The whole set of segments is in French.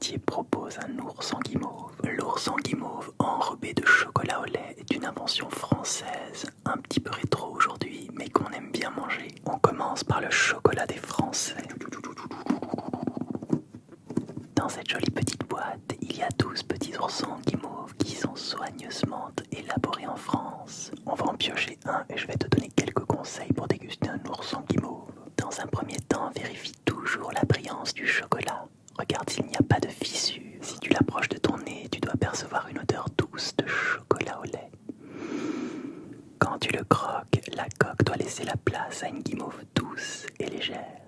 chocolatier propose un ours en guimauve. L'ours en guimauve enrobé de chocolat au lait est une invention française, un petit peu rétro aujourd'hui, mais qu'on aime bien manger. On commence par le chocolat des Français. Dans cette jolie petite boîte, il y a 12 petits oursons en guimauve qui sont soigneusement élaborés en France. On va en piocher un et je vais te donner quelques conseils pour déguster un ours en guimauve. Dans un premier temps, vérifie toujours la brillance du chocolat. Regarde s'il n'y a pas de fissure. Si tu l'approches de ton nez, tu dois percevoir une odeur douce de chocolat au lait. Quand tu le croques, la coque doit laisser la place à une guimauve douce et légère.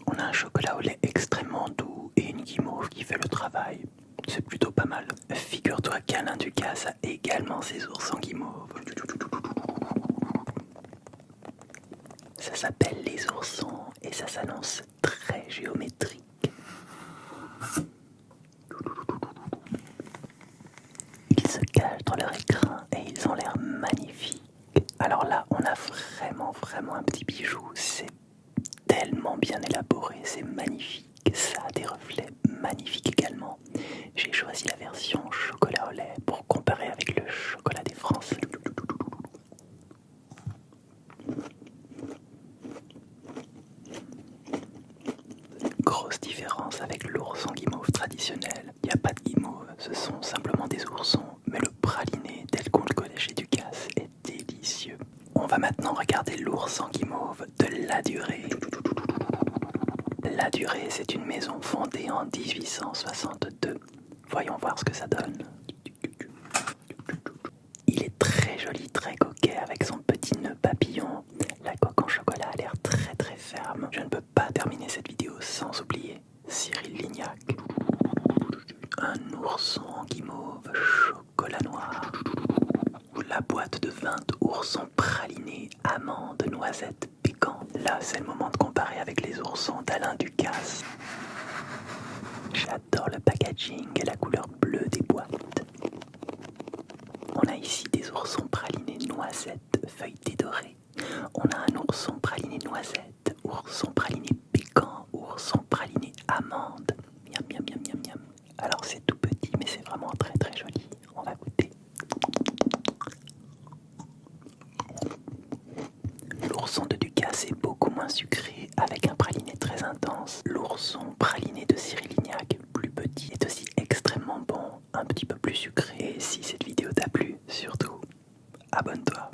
On a un chocolat au lait extrêmement doux et une guimauve qui fait le travail. C'est plutôt pas mal. Figure-toi qu'Alain Ducasse a également ses ours en guimauve. Ça s'appelle Les Oursons et ça s'annonce très géométrique. Ils se cachent dans leur écrin et ils ont l'air magnifiques. Alors là, on a vraiment un petit bijou. C'est tellement bien élaboré, c'est magnifique. Ça a des reflets magnifiques également. J'ai choisi la version chocolat au lait pour comparer avec le chocolat des Français. Grosse différence avec l'ours en guimauve traditionnel. Il n'y a pas de guimauve, ce sont simplement des oursons, mais le praliné tel qu'on le connaît chez Ducasse est délicieux. On va maintenant regarder l'ours en guimauve de Ladurée. Ladurée, c'est une maison fondée en 1862. Voyons voir ce que ça donne. Il est très joli, très coquet avec son petit nœud papillon. La coque en chocolat a l'air très ferme. Je ne peux pas terminer cette vidéo sans oublier Cyril Lignac. Un ourson en guimauve, chocolat noir. La boîte de 20 oursons pralinés, amandes, noisettes, piquants. Là, c'est le moment de comparer avec les oursons d'Alain Ducasse. J'adore le packaging et la couleur bleue des boîtes. On a ici des oursons pralinés noisettes feuilletées dorées. On a un ourson praliné noisette, ourson praliné piquant, ourson praliné amande. Miam miam miam miam miam. Alors c'est tout petit mais c'est vraiment très joli. On va goûter. L'ourson de Ducasse est beaucoup moins sucré avec un praliné très intense. L'ourson praliné de Cyril